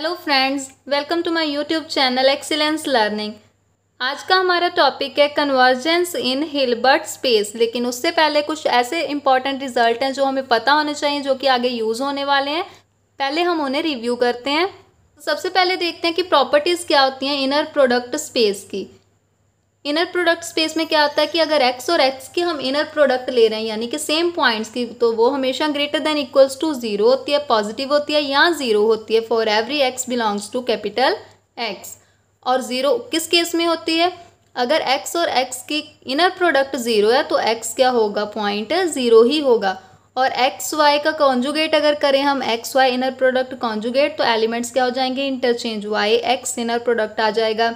Hello friends, welcome to my YouTube channel excellence learning. आज का हमारा टॉपिक है कन्वर्जेंस इन हिल्बर्ट स्पेस। लेकिन उससे पहले कुछ ऐसे इंपॉर्टेंट रिजल्ट हैं जो हमें पता होने चाहिए, जो कि आगे यूज़ होने वाले हैं। पहले हम उन्हें रिव्यू करते हैं। सबसे पहले देखते हैं कि प्रॉपर्टीज़ क्या होती हैं इनर प्रोडक्ट स्पेस की। इनर प्रोडक्ट स्पेस में क्या होता है कि अगर x और x की हम इनर प्रोडक्ट ले रहे हैं यानी कि सेम पॉइंट्स की, तो वो हमेशा ग्रेटर देन इक्वल्स टू 0 होती है, पॉजिटिव होती है या 0 होती है for every x belongs to capital X। और 0 किस केस में होती है? अगर x और x की इनर प्रोडक्ट 0 है तो x क्या होगा? पॉइंट 0 ही होगा। और एक्स वाई का कॉन्जुगेट अगर करें हम, x Y inner product conjugate, तो एलिमेंट्स क्या हो जाएंगे? Interchange, y x inner product आ जाएगा।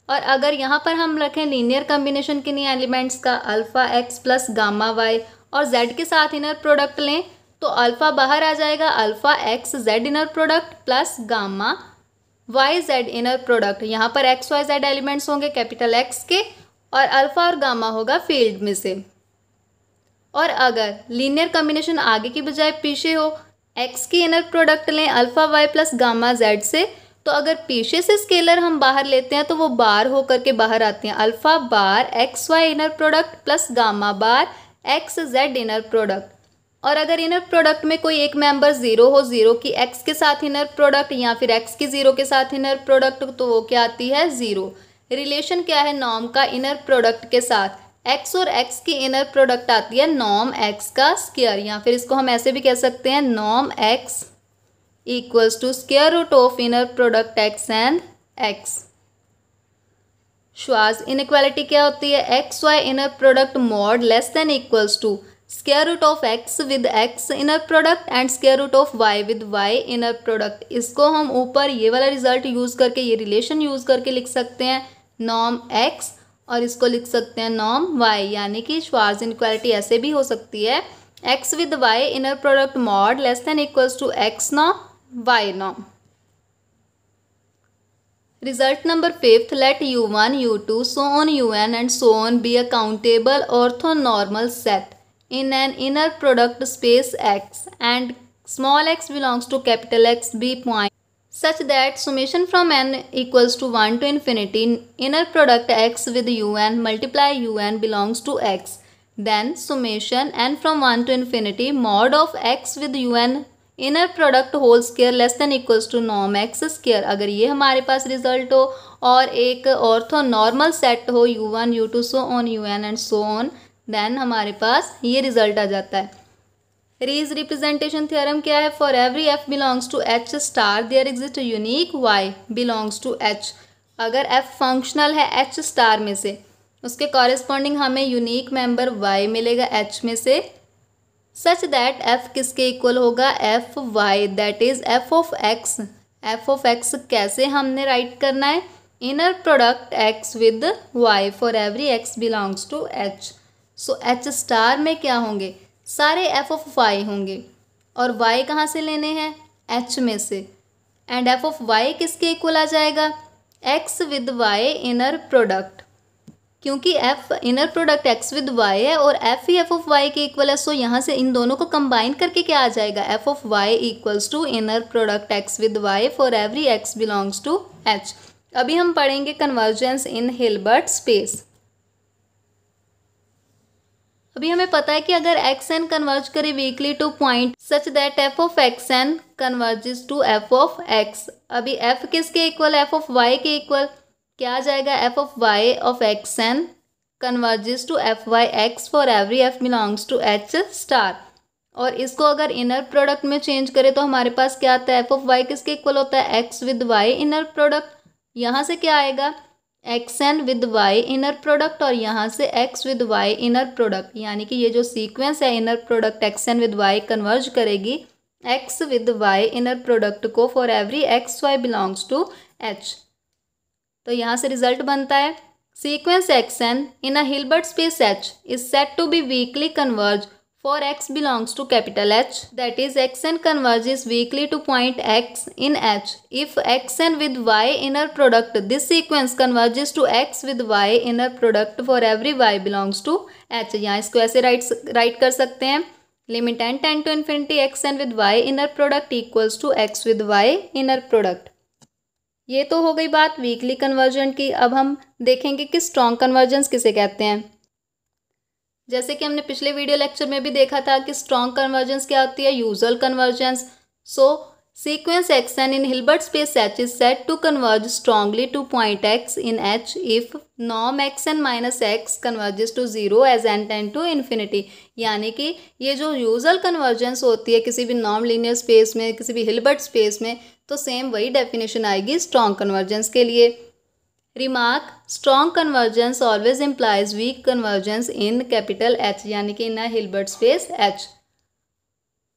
और अगर यहाँ पर हम रखें लीनियर कम्बिनेशन किन्हीं एलिमेंट्स का, alpha x plus gamma y, और जेड के साथ इनर प्रोडक्ट लें तो अल्फ़ा बाहर आ जाएगा, alpha X Z inner product plus gamma Y Z inner product. यहाँ पर एक्स वाई जेड एलिमेंट्स होंगे कैपिटल एक्स के, और अल्फ़ा और गामा होगा फील्ड में से। और अगर लीनियर कम्बिनेशन आगे की बजाय पीछे हो, एक्स की इनर प्रोडक्ट लें alpha Y plus gamma Z से, तो अगर पीछे से स्केलर हम बाहर लेते हैं तो वो बार होकर के बाहर आती हैं, alpha bar x Y inner product plus gamma bar x Z inner product. और अगर इनर प्रोडक्ट में कोई एक मेंबर 0 हो, 0 की एक्स के साथ इनर प्रोडक्ट या फिर एक्स की 0 के साथ इनर प्रोडक्ट, तो वो क्या आती है? 0। रिलेशन क्या है नॉर्म का इनर प्रोडक्ट के साथ? एक्स और एक्स की इनर प्रोडक्ट आती है नॉर्म एक्स का स्क्वायर, या फिर इसको हम ऐसे भी कह सकते हैं norm X equals to square root of inner product X and X. Schwarz inequality क्या होती है? X Y inner product mod less than equals to square root of X with x inner product and square root of Y with Y inner product. इसको हम ऊपर ये वाला result use करके, ये रिलेशन यूज करके लिख सकते हैं नॉर्म एक्स, और इसको लिख सकते हैं नॉर्म वाई। यानी कि श्वार्ट्ज इनइक्वालिटी ऐसे भी हो सकती है, x with Y inner product mod less than equals to x norm Y norm. Result number 5th, let u1, u2, so on un and so on be a countable orthonormal set in an inner product space X and small x belongs to capital X be point such that summation from n equals to 1 to infinity inner product X with un multiply un belongs to X, then summation n from 1 to infinity mod of X with un inner product whole square less than equals to norm x square. अगर ये हमारे पास result हो और एक ortho normal set हो u1, u2, so on un and so on, then हमारे पास ये रिजल्ट आ जाता है। रीज रिप्रेजेंटेशन थ्योरम क्या है? For every f belongs to h star there exist unique y belongs to h। अगर f फंक्शनल है h स्टार में से, उसके कॉरेस्पॉन्डिंग हमें यूनिक मेंबर y मिलेगा h में से, सच दैट f किसके इक्वल होगा? F Y, that is F of X. F of X कैसे हमने राइट करना है? Inner product x with y for every x belongs to h। So h star में क्या होंगे? सारे f ऑफ y होंगे, और y कहाँ से लेने हैं? h में से। एंड f ऑफ y किसके इक्वल आ जाएगा? x with y inner product, क्योंकि f inner product x with y है और f he f of y के इक्वल है। सो यहाँ से इन दोनों को कंबाइन करके क्या आ जाएगा? f of y equals to inner product x with y for every x belongs to h। अभी हम पढ़ेंगे कन्वर्जेंस इन हिल्बर्ट स्पेस। अभी हमें पता है कि अगर एक्स एन कन्वर्ज करे weakly to point such that F of X N converges to F of X. अभी f किसके इक्वल? एफ ऑफ y के इक्वल। क्या आ जाएगा? F of Y of X N converges to F Y X for every F belongs to H star. और इसको अगर इनर प्रोडक्ट में चेंज करें तो हमारे पास क्या आता है? एफ ऑफ वाई किसके इक्वल होता है? X with Y inner product. यहाँ से क्या आएगा? X N with Y inner product, और यहाँ से x with Y inner product. यानी कि ये जो सीक्वेंस है inner product x N with y converge करेगी x with Y inner product को for every x y belongs to h. तो यहाँ से रिजल्ट बनता है sequence x n in a Hilbert space H is set to be weakly converge for X belongs to capital H, that is X N converges weakly to point x in H if X N with Y inner product this sequence converges to x with Y inner product for every Y belongs to H. यहाँ इसको ऐसे write कर सकते हैं, limit n tend to infinity x N with Y inner product equals to x with Y inner product. ये तो हो गई बात वीकली कन्वर्जेंट की। अब हम देखेंगे कि स्ट्रॉन्ग कन्वर्जेंस किसे कहते हैं। जैसे कि हमने पिछले वीडियो लेक्चर में भी देखा था कि स्ट्रॉन्ग कन्वर्जेंस क्या होती है, usual convergence. So sequence x n in Hilbert space H is said to converge strongly to point x in H if norm x n minus x converges to zero as n tend to infinity. यानी कि ये जो usual convergence होती है किसी भी norm linear space में, किसी भी हिल्बर्ट स्पेस में, तो सेम वही डेफिनेशन आएगी स्ट्रॉन्ग कन्वर्जेंस के लिए। Remark, strong convergence always implies weak convergence in capital H, यानी कि in Hilbert space H.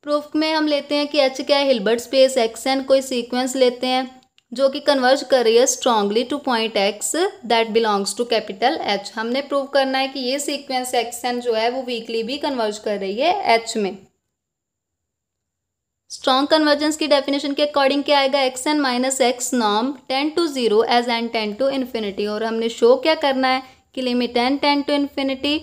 Proof में हम लेते हैं कि एच क्या है, हिल्बर्ट स्पेस एक्स एन कोई सीक्वेंस लेते हैं जो कि कन्वर्ज कर रही है strongly to point x that belongs to capital H. हमने प्रूव करना है कि ये सीक्वेंस एक्स एन जो है वो वीकली भी कन्वर्ज कर रही है एच में। स्ट्रॉन्ग कन्वर्जेंस की डेफिनेशन के अकॉर्डिंग क्या आएगा, x n minus x norm tend to zero as n tend to infinity. और हमने शो क्या करना है कि limit n tend to infinity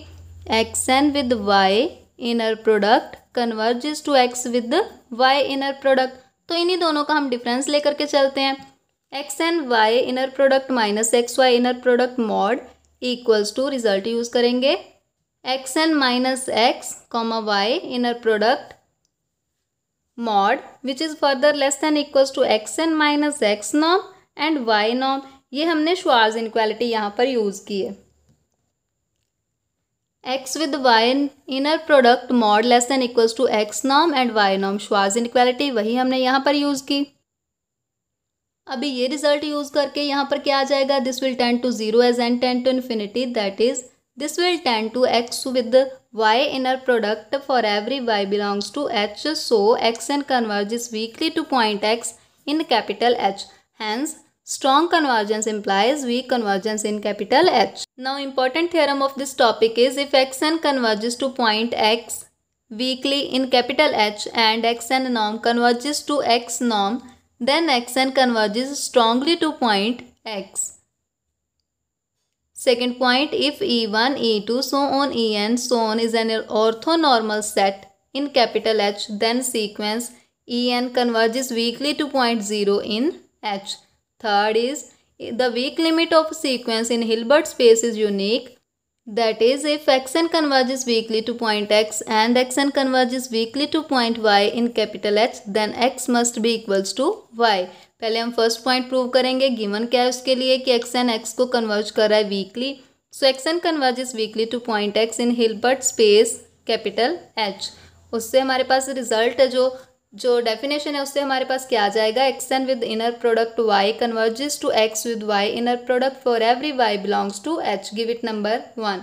x N with Y inner product converges to x with Y inner product. तो इन्हीं दोनों का हम डिफरेंस लेकर के चलते हैं। X n y inner product minus x Y inner product mod equals to, result use करेंगे, x n minus x comma y inner product mod which is further less than equals to x n minus x norm and y norm. ये हमने Schwarz inequality यहाँ पर use की है। X with Y inner product mod less than equals to x norm and y norm, Schwarz inequality वही हमने यहाँ पर यूज की। अभी ये रिजल्ट यूज करके यहाँ पर क्या आ जाएगा, this will tend to zero as n tend to infinity, that is this will tend to x with Y inner product for every Y belongs to H, so x N converges weakly to point x in capital H, hence strong convergence implies weak convergence in capital H. Now important theorem of this topic is if xn converges to point x weakly in capital H and xn norm converges to x norm, then xn converges strongly to point x. Second point, if E1, E2, so on En, so on is an orthonormal set in capital H, then sequence En converges weakly to point 0 in H. Third is the weak limit of sequence in Hilbert space is unique. That is, if xn converges weakly to point x and xn converges weakly to point y in capital H, then x must be equals to y. पहले हम first point prove करेंगे। Given क्या है उसके लिए कि xn x को converge कर रहा है weekly, so xn converges weakly to point x in Hilbert space capital H। उससे हमारे पास रिजल्ट है जो डेफिनेशन है उससे हमारे पास क्या आ जाएगा, x N with inner product y converges to x with Y inner product for every Y belongs to H. Give it number 1।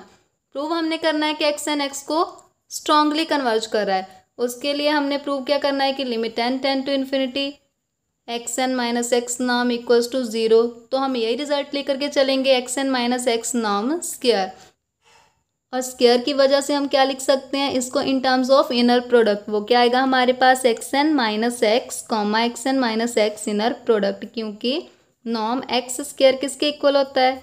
Prove हमने करना है कि एक्स एन एक्स को स्ट्रांगली कन्वर्ज कर रहा है। उसके लिए हमने प्रूव क्या करना है कि limit n tend to infinity x n minus x norm equals to zero. तो हम यही रिजल्ट लेकर के चलेंगे, x n minus x norm square. और स्क्वायर की वजह से हम क्या लिख सकते हैं इसको in terms of inner product. वो क्या आएगा हमारे पास, x n minus x comma x n minus x inner product, क्योंकि नॉर्म एक्स स्क्वायर किसके इक्वल होता है,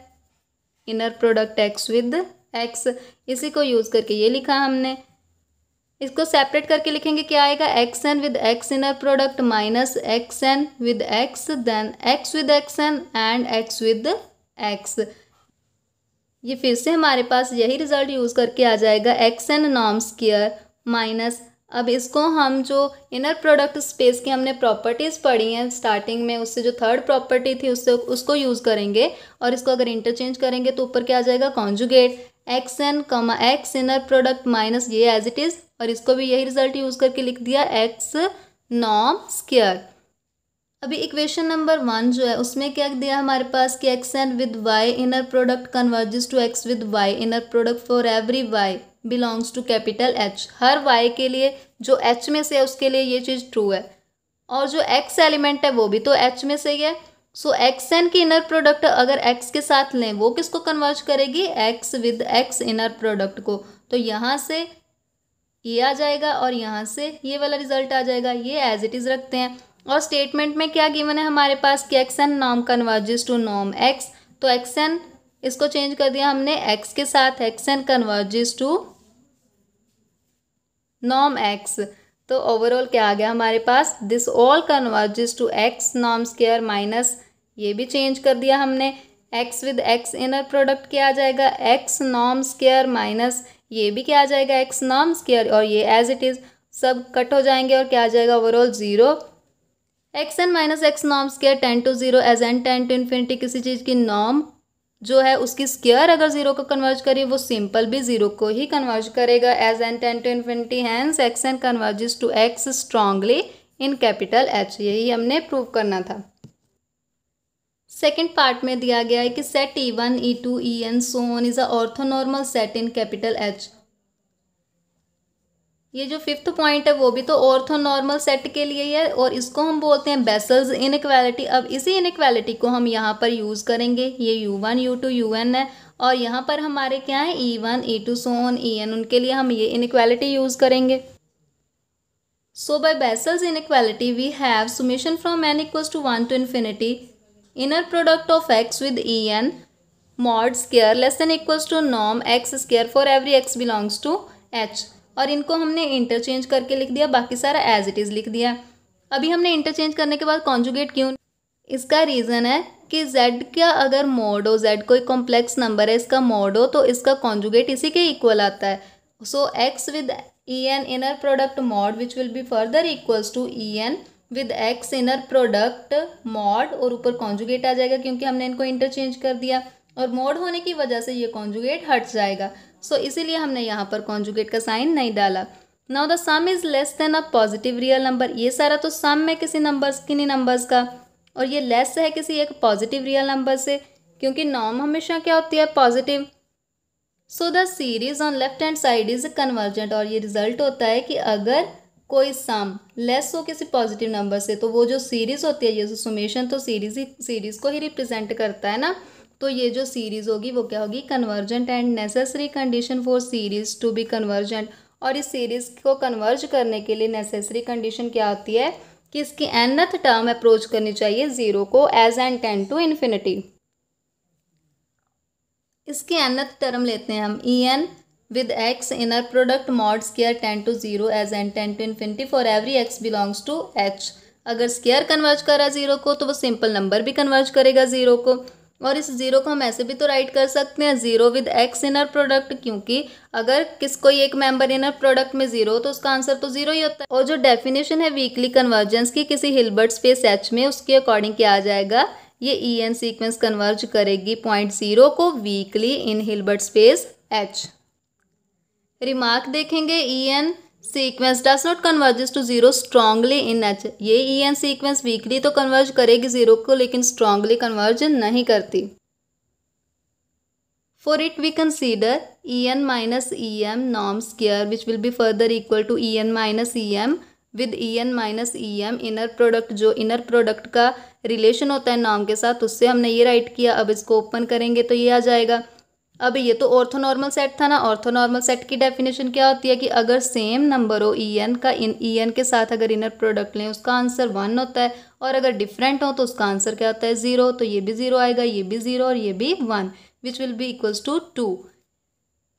inner product x with x. इसी को यूज करके ये लिखा हमने। इसको सेपरेट करके लिखेंगे क्या आएगा, x N with x inner product minus x N with x, then x with x n and x with x. ये फिर से हमारे पास यही रिजल्ट यूज़ करके आ जाएगा, x n norm square minus, अब इसको हम जो इनर प्रोडक्ट स्पेस की हमने प्रॉपर्टीज़ पढ़ी हैं स्टार्टिंग में, उससे जो थर्ड प्रॉपर्टी थी उसको यूज़ करेंगे और इसको अगर इंटरचेंज करेंगे तो ऊपर क्या आ जाएगा, conjugate x n comma x inner product minus ये एज इट इज़, और इसको भी यही रिजल्ट यूज़ करके लिख दिया एक्स नॉर्म स्क्वायर। अभी इक्वेशन नंबर 1 जो है उसमें क्या दिया हमारे पास कि x N with Y inner product converges to x with Y inner product for every Y belongs to capital H. हर वाई के लिए जो एच में से है उसके लिए ये चीज़ ट्रू है, और जो एक्स एलिमेंट है वो भी तो एच में से ही है। सो एक्स एन की इनर प्रोडक्ट अगर एक्स के साथ लें वो किसको कन्वर्ज करेगी, x with x inner product को। तो यहाँ से ये आ जाएगा और यहाँ से ये वाला रिजल्ट आ जाएगा, ये एज इट इज़ रखते हैं। और स्टेटमेंट में क्या गिवन है हमारे पास कि x n norm converges to norm x, तो एक्स एन इसको चेंज कर दिया हमने एक्स के साथ, x N converges to norm x. तो ओवरऑल क्या आ गया हमारे पास, this all converges to x norm square minus, ये भी चेंज कर दिया हमने, x with x inner product क्या आ जाएगा, एक्स नॉर्म स्क्वायर माइनस ये भी क्या आ जाएगा, एक्स नॉर्म स्क्वायर, और ये एज इट इज़ सब कट हो जाएंगे और क्या आ जाएगा overall 0। X n minus x norm square tend to 0 as n tend to infinity, किसी चीज़ की नॉर्म जो है उसकी स्क्वायर अगर 0 को कन्वर्ज करिए वो सिंपल भी 0 को ही कन्वर्ज करेगा, as n tend to infinity, hence x N converges to x strongly in capital H. यही हमने प्रूव करना था। सेकेंड पार्ट में दिया गया है कि set E1 E2 En so on is a orthonormal set in capital H. ये जो फिफ्थ पॉइंट है वो भी तो ऑर्थोनॉर्मल सेट के लिए ही है और इसको हम बोलते हैं बेसल्स इनइक्वालिटी। अब इसी इनइक्वालिटी को हम यहाँ पर यूज़ करेंगे, ये U1 U2 UN है और यहाँ पर हमारे क्या है E1 E2 so on En, उनके लिए हम ये इनइक्वालिटी यूज़ करेंगे। So by Bessel's inequality we have summation from n equals to 1 to infinity inner product of x with En mod square less than equals to norm x square for every x belongs to h। और इनको हमने interchange करके लिख दिया, बाकी सारा as it is लिख दिया। अभी हमने इंटरचेंज करने के बाद कॉन्जुगेट क्यों, इसका रीज़न है कि z का अगर मॉड हो, z कोई कॉम्प्लेक्स नंबर है, इसका मॉड हो तो इसका कॉन्जुगेट इसी के इक्वल आता है। So x with En inner product mod which will be further equals to En with x inner product mod, और ऊपर कॉन्जुगेट आ जाएगा क्योंकि हमने इनको इंटरचेंज कर दिया और मॉड होने की वजह से ये कॉन्जुगेट हट जाएगा। सो इसीलिए हमने यहाँ पर कॉन्जुगेट का साइन नहीं डाला। Now the some is less than a positive real number, ये सारा तो सम है किसी नंबर्स किन्हीं नंबर्स का, और ये लेस है किसी एक पॉजिटिव रियल नंबर से, क्योंकि नॉर्म हमेशा क्या होती है positive. So the series on left hand side is convergent, और ये रिजल्ट होता है कि अगर कोई सम लेस हो किसी पॉजिटिव नंबर से तो वो जो सीरीज होती है, ये जो सुमेशन तो सीरीज को ही रिप्रेजेंट करता है ना, तो ये जो सीरीज होगी वो क्या होगी convergent, and necessary condition for series to be convergent. और इस सीरीज को कन्वर्ज करने के लिए नेसेसरी कंडीशन क्या होती है कि इसकी nth टर्म अप्रोच करनी चाहिए 0 को as n tend to infinity. इसकी nth टर्म लेते हैं हम En with x inner product mod square tend to 0 as n tend to infinity for every x belongs to h। अगर स्क्वायर कन्वर्ज करा 0 को तो वो सिंपल नंबर भी कन्वर्ज करेगा 0 को, और इस 0 को हम ऐसे भी तो राइट कर सकते हैं 0 विद x इनर प्रोडक्ट, क्योंकि अगर कोई एक मेंबर इनर प्रोडक्ट में 0 हो तो उसका आंसर तो 0 ही होता है। और जो डेफिनेशन है वीकली कन्वर्जेंस की किसी हिल्बर्ट स्पेस H में, उसके अकॉर्डिंग क्या आ जाएगा, ये En सीक्वेंस कन्वर्ज करेगी पॉइंट 0 को weakly in Hilbert space H। Remark देखेंगे En sequence does not converges to 0 strongly in H। ये En सीक्वेंस वीकली तो कन्वर्ज करेगी 0 को लेकिन स्ट्रांगली कन्वर्ज नहीं करती। For it we consider En minus Em norm square which will be further equal to En minus Em with En minus Em inner product, जो inner product का relation होता है नॉर्म के साथ, उससे हमने ये राइट किया। अब इसको ओपन करेंगे तो ये आ जाएगा। अब ये तो ऑर्थोनॉर्मल सेट था ना, ऑर्थोनॉर्मल सेट की डेफिनेशन क्या होती है कि अगर सेम नंबर हो En का En के साथ अगर इनर प्रोडक्ट लें उसका आंसर 1 होता है, और अगर डिफरेंट हो तो उसका आंसर क्या होता है 0। तो ये भी 0 आएगा, ये भी 0 और ये भी 1 which will be equals to 2।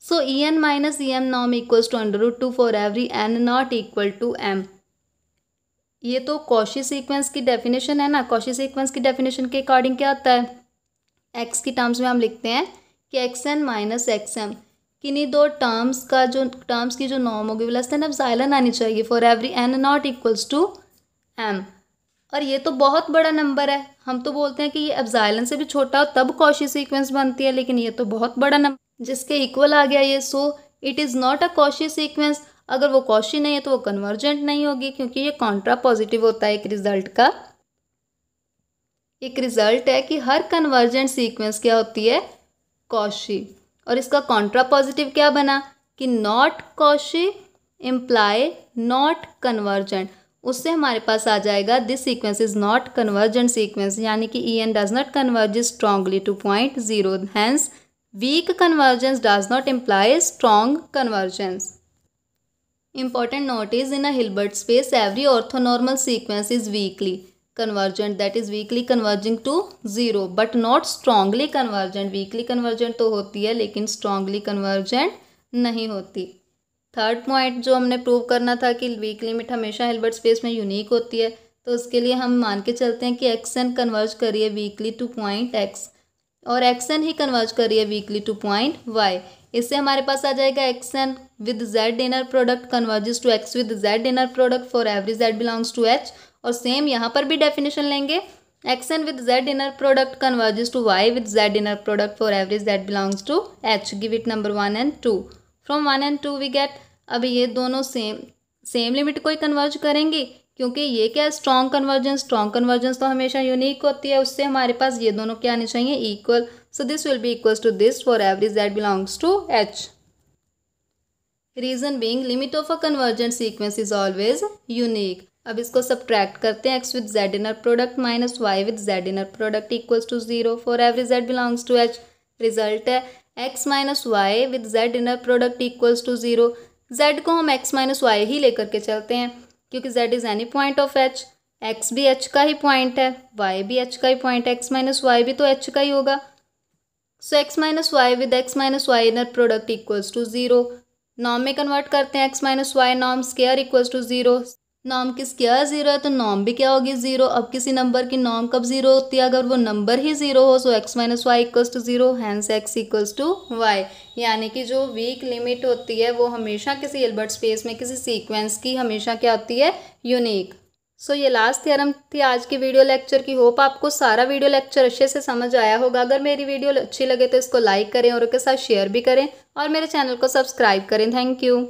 So En minus Em norm equals to √2 for every n not equal to m। ये तो कॉशी सीक्वेंस की डेफिनेशन है ना। कॉशी सीक्वेंस की डेफिनेशन के अकॉर्डिंग क्या होता है, x की टर्म्स में हम लिखते हैं कि xn माइनस xm, किन्हीं दो टर्म्स की जो नॉर्म होगी वो लेस देन एप्सिलॉन आनी चाहिए for every n not equals to m। और ये तो बहुत बड़ा नंबर है, हम तो बोलते हैं कि ये एप्सिलॉन से भी छोटा हो तब कॉशी सीक्वेंस बनती है, लेकिन ये तो बहुत बड़ा नंबर जिसके इक्वल आ गया ये। So it is not a Cauchy sequence. अगर वो कॉशी नहीं है तो वो कन्वर्जेंट नहीं होगी, क्योंकि ये कॉन्ट्रा पॉजिटिव होता है एक रिजल्ट का। एक रिजल्ट है कि हर कन्वर्जेंट सीक्वेंस क्या होती है कॉशी, और इसका कॉन्ट्रा पॉजिटिव क्या बना कि not Cauchy imply not convergent. उससे हमारे पास आ जाएगा this sequence is not convergent sequence, यानी कि En does not converge strongly to point 0, hence weak convergence does not imply strong convergence. Important note is in a Hilbert space every orthonormal sequence is weakly convergent, that is weakly converging to 0 but not strongly convergent। weakly convergent तो होती है लेकिन strongly convergent नहीं होती। Third point जो हमने prove करना था कि वीक लिमिट हमेशा हिल्बर्ट स्पेस में यूनिक होती है, तो उसके लिए हम मान के चलते हैं कि एक्सन कन्वर्ज करिए वीकली टू पॉइंट एक्स और एक्सन ही कन्वर्ज करिए वीकली टू पॉइंट वाई। इससे हमारे पास आ जाएगा x n with z inner product converges to x with z inner product for every z belongs to H. और सेम यहाँ पर भी डेफिनेशन लेंगे, x n with z inner product converges to y with z inner product for every z belongs to H. Give it number 1 and 2। From 1 and 2 we get, अभी ये दोनों same limit को ही कन्वर्ज करेंगी, क्योंकि ये क्या है, स्ट्रॉन्ग कन्वर्जेंस तो हमेशा यूनिक होती है। उससे हमारे पास ये दोनों क्या आने चाहिए, equal. So this will be equals to this for every z belongs to h. Reason being limit of a convergent sequence is always unique. अब इसको सब्ट्रैक्ट करते हैं, x with z inner product minus y with z inner product equals to 0 for every z belongs to h. Result है x minus y with z inner product equals to 0। Z को हम x minus why he लेकर के चलते हैं, क्योंकि z is any point of h, x भी h का ही पॉइंट है, y भी h का ही पॉइंट है, x माइनस वाई भी तो h का ही होगा। So x minus y with x minus y inner product equals to 0। Norm में कन्वर्ट करते हैं, x minus y norm square equals to 0। Norm की स्क्वायर 0 है तो नॉर्म भी क्या होगी, 0। अब किसी नंबर की नॉर्म कब 0 होती है, अगर वो नंबर ही 0 हो। So x minus y equals to 0, hence x equals to y। यानी कि जो वीक लिमिट होती है वो हमेशा किसी हिल्बर्ट स्पेस में किसी सीक्वेंस की हमेशा क्या होती है, यूनिक। सो ये लास्ट थ्योरम थी आज की वीडियो लेक्चर की। होप आपको सारा वीडियो लेक्चर अच्छे से समझ आया होगा। अगर मेरी वीडियो अच्छी लगे तो इसको लाइक करें और उसके साथ शेयर भी करें और मेरे चैनल को सब्सक्राइब करें। Thank you.